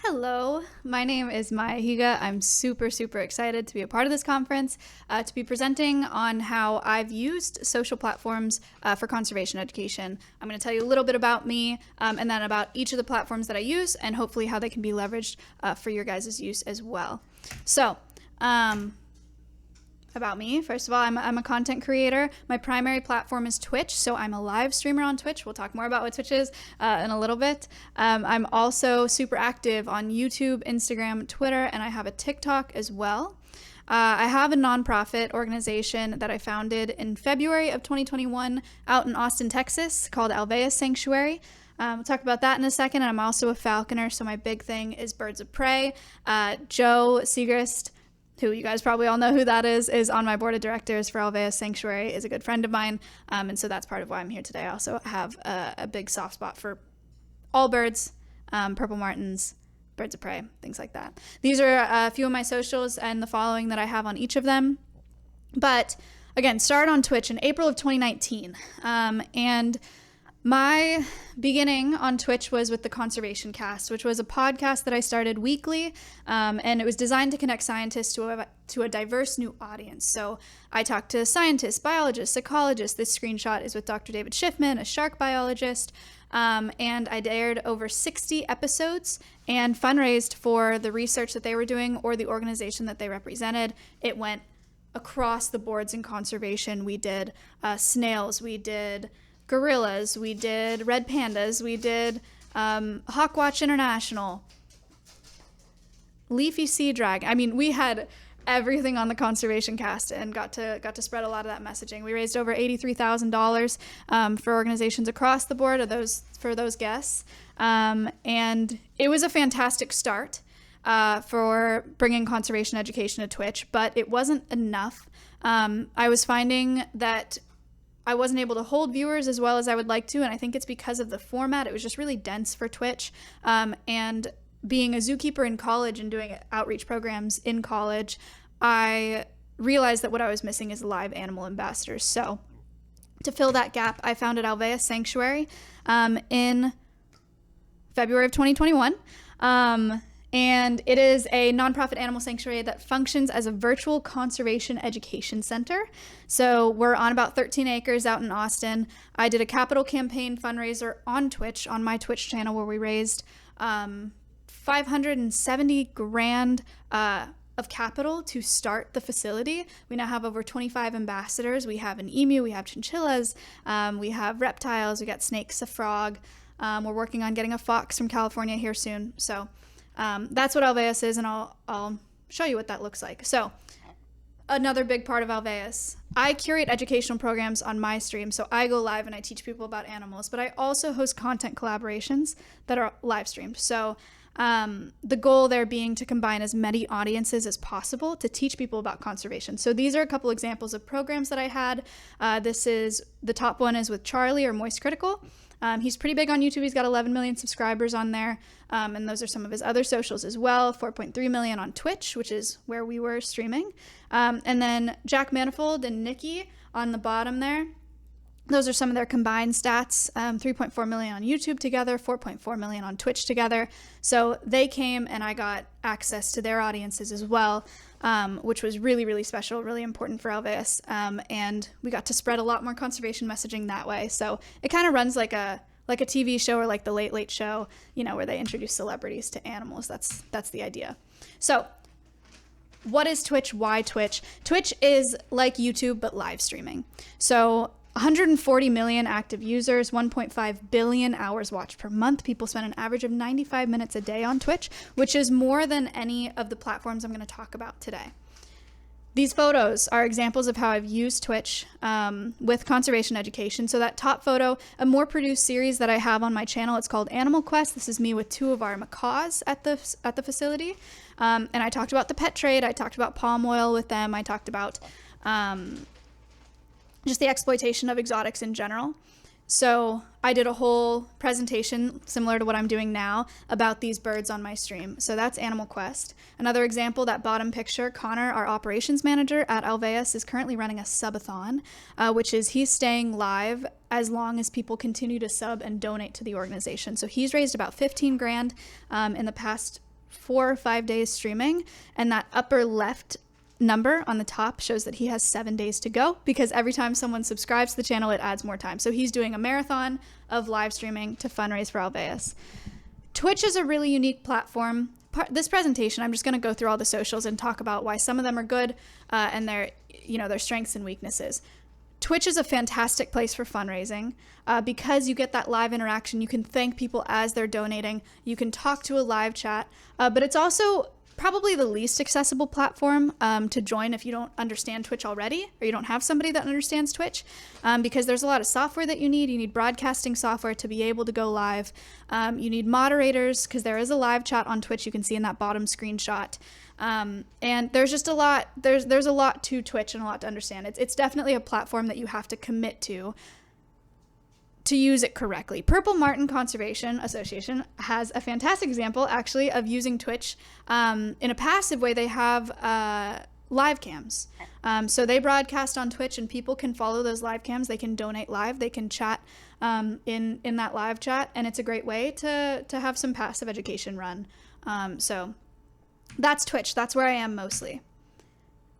Hello, my name is Maya Higa. I'm super excited to be a part of this conference, to be presenting on how I've used social platforms for conservation education. I'm going to tell you a little bit about me and then about each of the platforms that I use and hopefully how they can be leveraged for your guys' use as well. So, about me. First of all, I'm a content creator. My primary platform is Twitch, so I'm a live streamer on Twitch. We'll talk more about what Twitch is in a little bit. I'm also super active on YouTube, Instagram, Twitter, and I have a TikTok as well. I have a nonprofit organization that I founded in February of 2021 out in Austin, Texas, called Alveus Sanctuary. We'll talk about that in a second. And I'm also a falconer, so my big thing is birds of prey. Joe Segrist, who you guys probably all know who that is on my board of directors for Alveus Sanctuary, is a good friend of mine. And so that's part of why I'm here today. I also have a big soft spot for all birds, purple martins, birds of prey, things like that. These are a few of my socials and the following that I have on each of them. But again, started on Twitch in April of 2019. And my beginning on Twitch was with the Conservation Cast, which was a podcast that I started weekly, and it was designed to connect scientists to a diverse new audience. So I talked to scientists, biologists, psychologists. This screenshot is with Dr. David Schiffman, a shark biologist, and I aired over 60 episodes and fundraised for the research that they were doing or the organization that they represented. It went across the boards in conservation. We did snails, we did gorillas, we did red pandas, we did Hawkwatch International, leafy sea dragon. I mean, we had everything on the Conservation Cast and got to spread a lot of that messaging. We raised over $83,000 for organizations across the board for those guests, and it was a fantastic start for bringing conservation education to Twitch, but it wasn't enough. I was finding that I wasn't able to hold viewers as well as I would like to, and I think it's because of the format. It was just really dense for Twitch, and being a zookeeper in college and doing outreach programs in college, I realized that what I was missing is live animal ambassadors. So to fill that gap, I founded Alveus Sanctuary in February of 2021. And it is a nonprofit animal sanctuary that functions as a virtual conservation education center. So we're on about 13 acres out in Austin. I did a capital campaign fundraiser on Twitch, on my Twitch channel, where we raised $570,000 of capital to start the facility. We now have over 25 ambassadors. We have an emu, we have chinchillas, we have reptiles, we got snakes, a frog. We're working on getting a fox from California here soon. So that's what Alveus is, and I'll show you what that looks like. So another big part of Alveus, I curate educational programs on my stream. So I go live and I teach people about animals, but I also host content collaborations that are live streamed. So the goal there being to combine as many audiences as possible to teach people about conservation. So these are a couple examples of programs that I had. The top one is with Charlie, or Moist Critical. He's pretty big on YouTube. He's got 11 million subscribers on there. And those are some of his other socials as well. 4.3 million on Twitch, which is where we were streaming. And then Jack Manifold and Nikki on the bottom there. Those are some of their combined stats. 3.4 million on YouTube together, 4.4 million on Twitch together. So they came and I got access to their audiences as well, which was really special, really important for Alveus. And we got to spread a lot more conservation messaging that way. So it kind of runs like a TV show or like the Late Late Show, where they introduce celebrities to animals. That's the idea. So what is Twitch? Why Twitch? Twitch is like YouTube, but live streaming. So 140 million active users, 1.5 billion hours watched per month. People spend an average of 95 minutes a day on Twitch, which is more than any of the platforms I'm going to talk about today. These photos are examples of how I've used Twitch with conservation education. So that top photo, a more produced series that I have on my channel, it's called Animal Quest. This is me with two of our macaws at the facility. And I talked about the pet trade. I talked about palm oil with them. I talked about just the exploitation of exotics in general. So I did a whole presentation similar to what I'm doing now about these birds on my stream. So that's Animal Quest. Another example, that bottom picture, Connor, our operations manager at Alveus, is currently running a subathon, which is he's staying live as long as people continue to sub and donate to the organization. So he's raised about 15 grand in the past 4 or 5 days streaming, and that upper left number on the top shows that he has 7 days to go, because every time someone subscribes to the channel, it adds more time. So he's doing a marathon of live streaming to fundraise for Alveus. Twitch is a really unique platform. This presentation, I'm just going to go through all the socials and talk about why some of them are good and their strengths and weaknesses. Twitch is a fantastic place for fundraising because you get that live interaction. You can thank people as they're donating. You can talk to a live chat, but it's also probably the least accessible platform to join if you don't understand Twitch already, or you don't have somebody that understands Twitch, because there's a lot of software that you need. You need broadcasting software to be able to go live. You need moderators, because there is a live chat on Twitch you can see in that bottom screenshot. And there's just a lot, there's a lot to Twitch and a lot to understand. It's definitely a platform that you have to commit to use it correctly. Purple Martin Conservation Association has a fantastic example, actually, of using Twitch in a passive way. They have live cams. So they broadcast on Twitch, and people can follow those live cams. They can donate live. They can chat in that live chat, and it's a great way to have some passive education run. So that's Twitch. That's where I am mostly.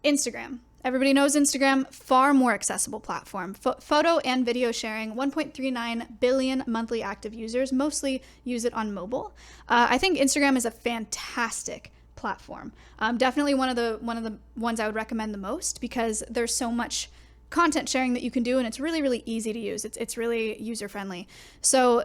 Instagram. Everybody knows Instagram, far more accessible platform. Photo and video sharing, 1.39 billion monthly active users, mostly use it on mobile. I think Instagram is a fantastic platform. Definitely one of the ones I would recommend the most, because there's so much content sharing that you can do, and it's really, really easy to use. It's really user friendly. So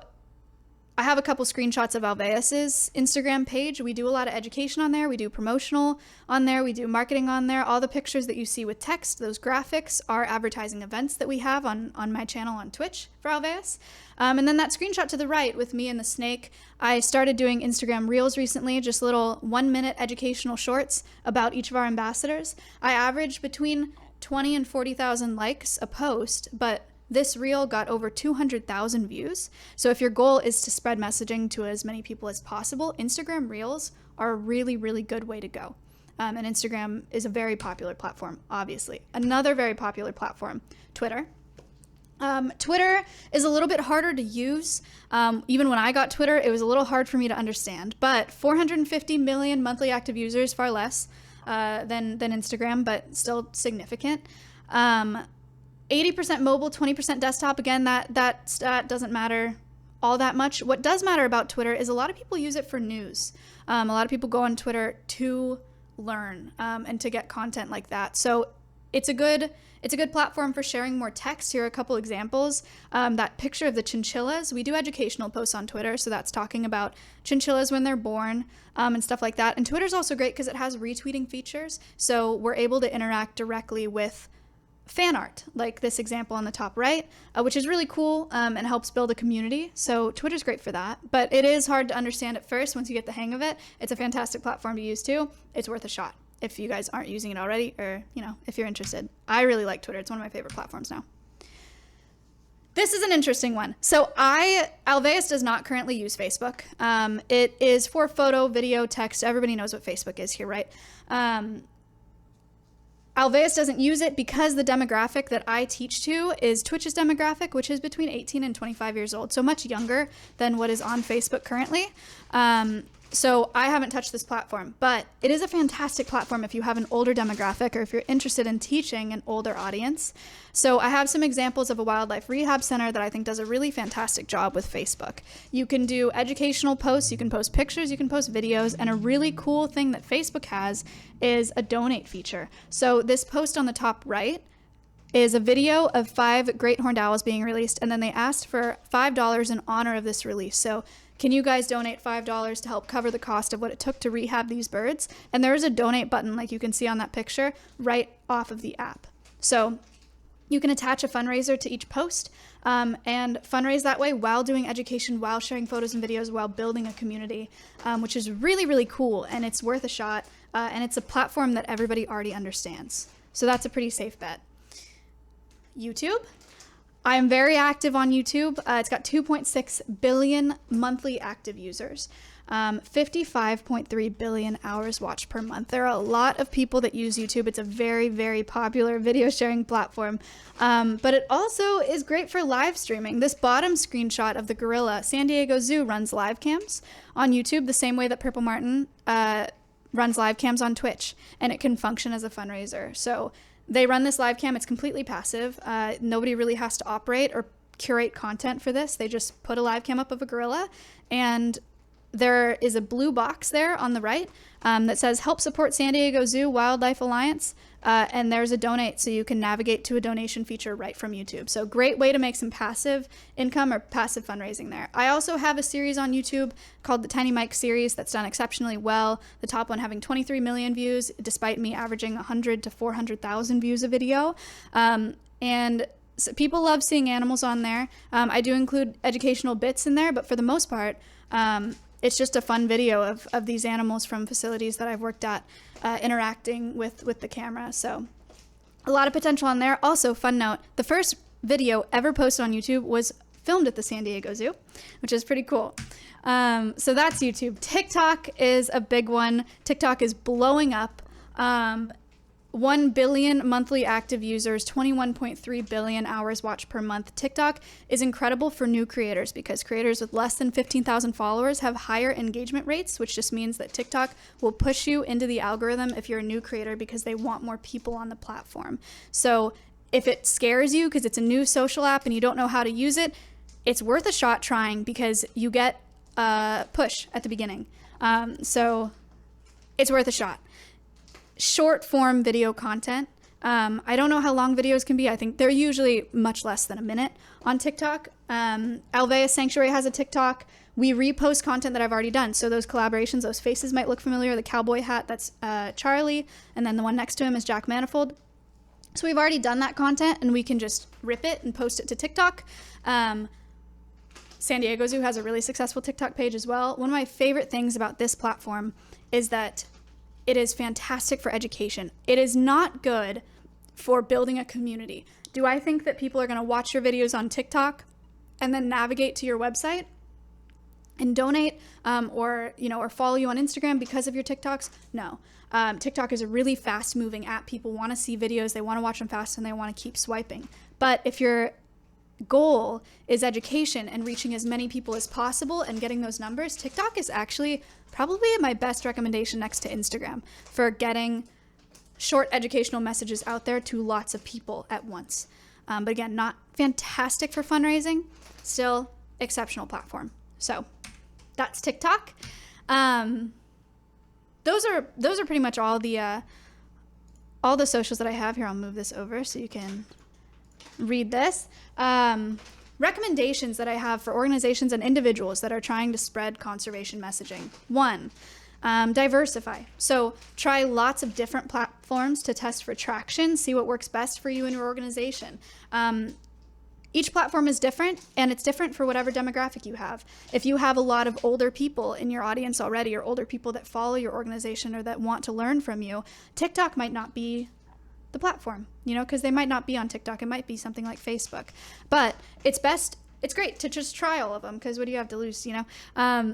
I have a couple screenshots of Alveus's Instagram page. We do a lot of education on there. We do promotional on there. We do marketing on there. All the pictures that you see with text, those graphics, are advertising events that we have on my channel on Twitch for Alveus. And then that screenshot to the right with me and the snake, I started doing Instagram Reels recently, just little 1-minute educational shorts about each of our ambassadors. I average between 20 and 40,000 likes a post, but this reel got over 200,000 views. So if your goal is to spread messaging to as many people as possible, Instagram Reels are a really, really good way to go. And Instagram is a very popular platform, obviously. Another very popular platform, Twitter. Twitter is a little bit harder to use. Even when I got Twitter, it was a little hard for me to understand. But 450 million monthly active users, far less than Instagram, but still significant. 80% mobile, 20% desktop. Again, that stat doesn't matter all that much. What does matter about Twitter is a lot of people use it for news. A lot of people go on Twitter to learn and to get content like that. So it's a good platform for sharing more text. Here are a couple examples. That picture of the chinchillas. We do educational posts on Twitter, so that's talking about chinchillas when they're born and stuff like that. And Twitter's also great because it has retweeting features, so we're able to interact directly with fan art, like this example on the top right, which is really cool and helps build a community. So Twitter's great for that, but it is hard to understand at first. Once you get the hang of it, it's a fantastic platform to use too. It's worth a shot if you guys aren't using it already, or if you're interested. I really like Twitter. It's one of my favorite platforms now. This is an interesting one. So Alveus does not currently use Facebook. It is for photo, video, text. Everybody knows what Facebook is here, right? Alveus doesn't use it because the demographic that I teach to is Twitch's demographic, which is between 18 and 25 years old, so much younger than what is on Facebook currently. So I haven't touched this platform, but it is a fantastic platform if you have an older demographic or if you're interested in teaching an older audience. So I have some examples of a wildlife rehab center that I think does a really fantastic job with Facebook. You can do educational posts, you can post pictures, you can post videos, and a really cool thing that Facebook has is a donate feature. So this post on the top right is a video of 5 great horned owls being released, and then they asked for $5 in honor of this release. So can you guys donate $5 to help cover the cost of what it took to rehab these birds? And there is a donate button, like you can see on that picture, right off of the app. So you can attach a fundraiser to each post and fundraise that way while doing education, while sharing photos and videos, while building a community, which is really, really cool, and it's worth a shot. And it's a platform that everybody already understands. So that's a pretty safe bet. YouTube. I am very active on YouTube. It's got 2.6 billion monthly active users. 55.3 billion hours watched per month. There are a lot of people that use YouTube. It's a very, very popular video sharing platform. But it also is great for live streaming. This bottom screenshot of the gorilla, San Diego Zoo runs live cams on YouTube the same way that Purple Martin runs live cams on Twitch, and it can function as a fundraiser. So they run this live cam. It's completely passive. Nobody really has to operate or curate content for this. They just put a live cam up of a gorilla, and there is a blue box there on the right that says help support San Diego Zoo Wildlife Alliance, and there's a donate, so you can navigate to a donation feature right from YouTube. So great way to make some passive income or passive fundraising there. I also have a series on YouTube called the Tiny Mike series that's done exceptionally well. The top one having 23 million views, despite me averaging 100 to 400,000 views a video. And so people love seeing animals on there. I do include educational bits in there, but for the most part, it's just a fun video of these animals from facilities that I've worked at, interacting with the camera. So a lot of potential on there. Also, fun note, the first video ever posted on YouTube was filmed at the San Diego Zoo, which is pretty cool. So that's YouTube. TikTok is a big one. TikTok is blowing up. 1 billion monthly active users, 21.3 billion hours watched per month. TikTok is incredible for new creators because creators with less than 15,000 followers have higher engagement rates, which just means that TikTok will push you into the algorithm if you're a new creator because they want more people on the platform. So if it scares you because it's a new social app and you don't know how to use it, it's worth a shot trying because you get a push at the beginning. So it's worth a shot. Short form video content. I don't know how long videos can be. I think they're usually much less than a minute on TikTok. Alveus Sanctuary has a TikTok. We repost content that I've already done. So those collaborations, those faces might look familiar. The cowboy hat, that's Charlie. And then the one next to him is Jack Manifold. So we've already done that content and we can just rip it and post it to TikTok. San Diego Zoo has a really successful TikTok page as well. One of my favorite things about this platform is that it is fantastic for education. It is not good for building a community. Do I think that people are going to watch your videos on TikTok and then navigate to your website and donate or follow you on Instagram because of your TikToks? No. TikTok is a really fast moving app. People want to see videos, they want to watch them fast, and they want to keep swiping. But if your goal is education and reaching as many people as possible and getting those numbers, TikTok is actually probably my best recommendation next to Instagram for getting short educational messages out there to lots of people at once. But again, not fantastic for fundraising, still exceptional platform. So that's TikTok. Those are pretty much all the socials that I have here. I'll move this over so you can read this. Recommendations that I have for organizations and individuals that are trying to spread conservation messaging. 1, diversify. So try lots of different platforms to test for traction, see what works best for you and your organization. Each platform is different, and it's different for whatever demographic you have. If you have a lot of older people in your audience already, or older people that follow your organization or that want to learn from you, TikTok might not be the platform, because they might not be on TikTok. It might be something like Facebook. But it's great to just try all of them, because what do you have to lose,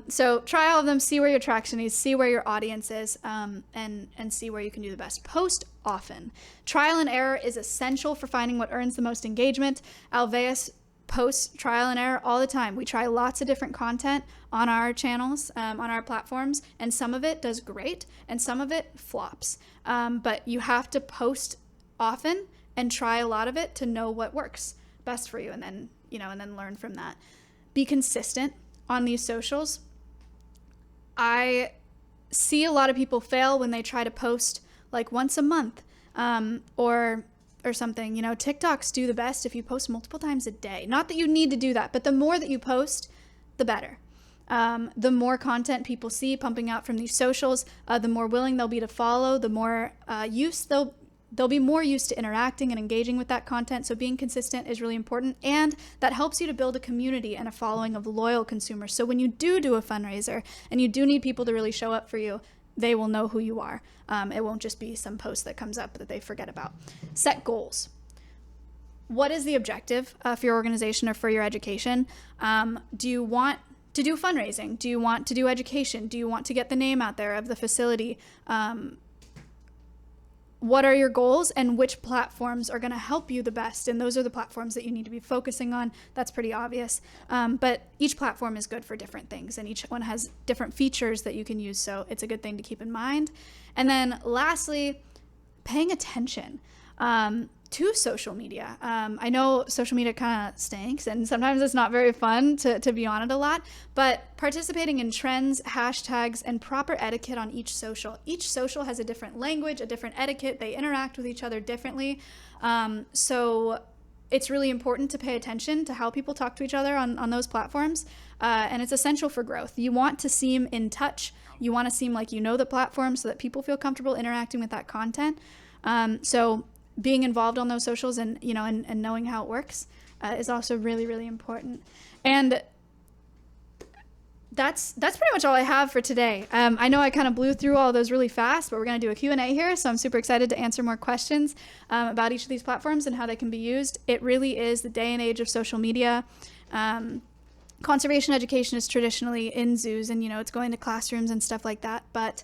So try all of them, see where your traction is, see where your audience is, and see where you can do the best. Post often. Trial and error is essential for finding what earns the most engagement. Alveus posts trial and error all the time. We try lots of different content on our channels, on our platforms, and some of it does great, and some of it flops. But you have to post often and try a lot of it to know what works best for you, and then learn from that. Be consistent on these socials. I see a lot of people fail when they try to post like once a month, or something. TikToks do the best if you post multiple times a day. Not that you need to do that, but the more that you post, the better. The more content people see pumping out from these socials, the more willing they'll be to follow, the more use they'll be more used to interacting and engaging with that content. So being consistent is really important, and that helps you to build a community and a following of loyal consumers. So when you do a fundraiser and you do need people to really show up for you, they will know who you are. It won't just be some post that comes up that they forget about. Set goals. What is the objective for your organization or for your education? Do you want to do fundraising? Do you want to do education? Do you want to get the name out there of the facility? What are your goals and which platforms are going to help you the best? And those are the platforms that you need to be focusing on. That's pretty obvious. But each platform is good for different things, and each one has different features that you can use. So it's a good thing to keep in mind. And then lastly, paying attention to social media. I know social media kind of stinks, and sometimes it's not very fun to be on it a lot, but participating in trends, hashtags, and proper etiquette on each social. Each social has a different language, a different etiquette. They interact with each other differently. So it's really important to pay attention to how people talk to each other on those platforms. And it's essential for growth. You want to seem in touch. You want to seem like you know the platform so that people feel comfortable interacting with that content. So being involved on those socials and knowing how it works is also really, really important. And that's pretty much all I have for today. I know I kind of blew through all those really fast, but we're going to do a Q&A here, so I'm super excited to answer more questions about each of these platforms and how they can be used. It really is the day and age of social media. Conservation education is traditionally in zoos, and it's going to classrooms and stuff like that, but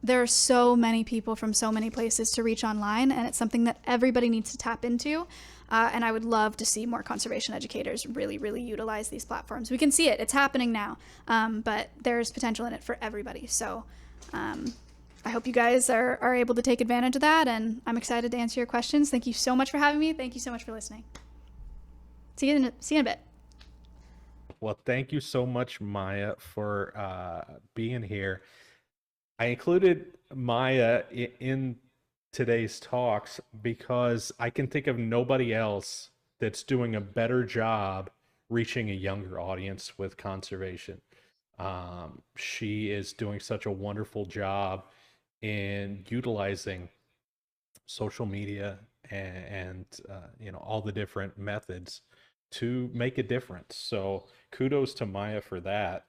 there are so many people from so many places to reach online, and it's something that everybody needs to tap into. And I would love to see more conservation educators really, really utilize these platforms. We can see it. It's happening now, but there's potential in it for everybody. So I hope you guys are able to take advantage of that, and I'm excited to answer your questions. Thank you so much for having me. Thank you so much for listening. See you in a bit. Well, thank you so much, Maya, for being here. I included Maya in today's talks because I can think of nobody else that's doing a better job reaching a younger audience with conservation. She is doing such a wonderful job in utilizing social media and all the different methods to make a difference. So kudos to Maya for that.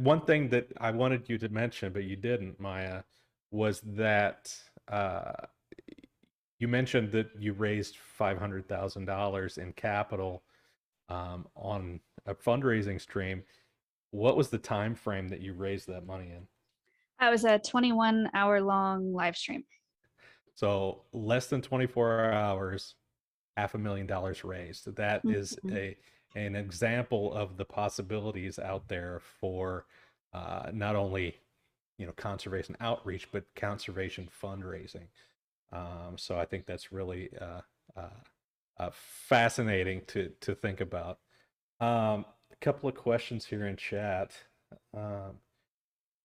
One thing that I wanted you to mention, but you didn't, Maya, was that you mentioned that you raised $500,000 in capital on a fundraising stream. What was the time frame that you raised that money in? That was a 21-hour-long live stream. So less than 24 hours, $500,000 raised. That is an example of the possibilities out there for not only conservation outreach, but conservation fundraising. So I think that's really fascinating to think about. A couple of questions here in chat.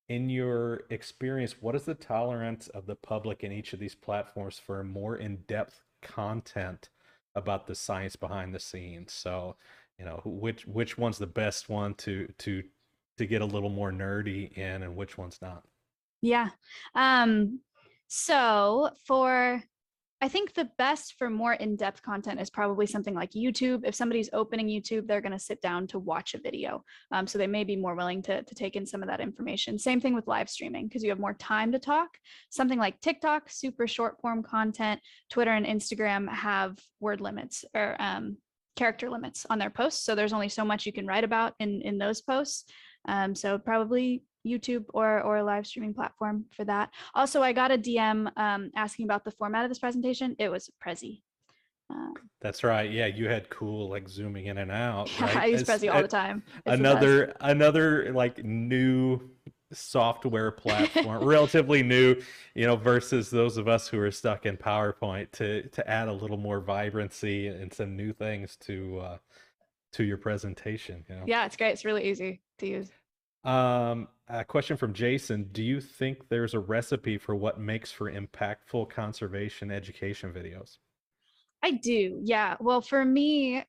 In your experience, what is the tolerance of the public in each of these platforms for more in-depth content about the science behind the scenes? So which one's the best one to get a little more nerdy in, and which one's not? Yeah. So I think the best for more in-depth content is probably something like YouTube. If somebody's opening YouTube, they're going to sit down to watch a video. So they may be more willing to take in some of that information. Same thing with live streaming, because you have more time to talk. Something like TikTok, super short form content. Twitter and Instagram have word limits or character limits on their posts. So there's only so much you can write about in those posts. So probably YouTube or a live streaming platform for that. Also, I got a DM asking about the format of this presentation. It was Prezi. That's right. Yeah, you had cool like zooming in and out. Yeah, right? I use Prezi all the time. It's another like new software platform, relatively new, versus those of us who are stuck in PowerPoint, to add a little more vibrancy and some new things to your presentation. Yeah, it's great. It's really easy to use. A question from Jason: do you think there's a recipe for what makes for impactful conservation education videos? I do. Yeah. Well, for me,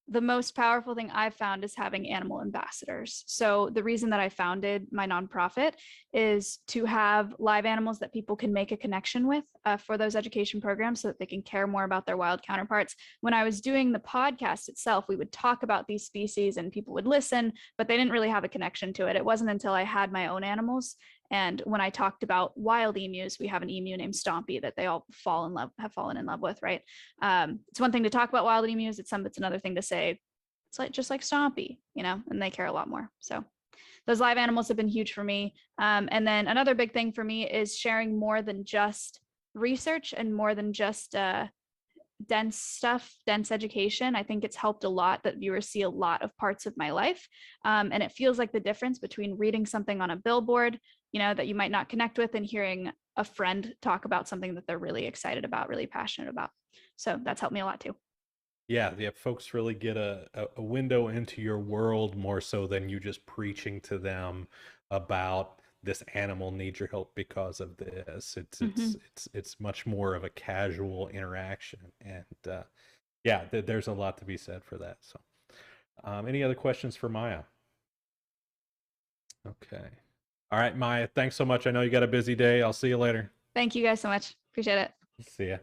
the most powerful thing I've found is having animal ambassadors. So the reason that I founded my nonprofit is to have live animals that people can make a connection with for those education programs, so that they can care more about their wild counterparts. When I was doing the podcast itself, we would talk about these species and people would listen, but they didn't really have a connection to it. It wasn't until I had my own animals And when I talked about wild emus, we have an emu named Stompy that they all have fallen in love with, right? It's one thing to talk about wild emus. It's another thing to say, it's like just like Stompy, you know, and they care a lot more. So those live animals have been huge for me. And then another big thing for me is sharing more than just research and more than just dense stuff, dense education. I think it's helped a lot that viewers see a lot of parts of my life. And it feels like the difference between reading something on a billboard, you know, that you might not connect with, and hearing a friend talk about something that they're really excited about, really passionate about. So that's helped me a lot too. Yeah, folks really get a window into your world more so than you just preaching to them about this animal needs your help because of this. It's much more of a casual interaction, and yeah, there's a lot to be said for that. So, any other questions for Maya? Okay. All right, Maya, thanks so much. I know you got a busy day. I'll see you later. Thank you guys so much. Appreciate it. See ya.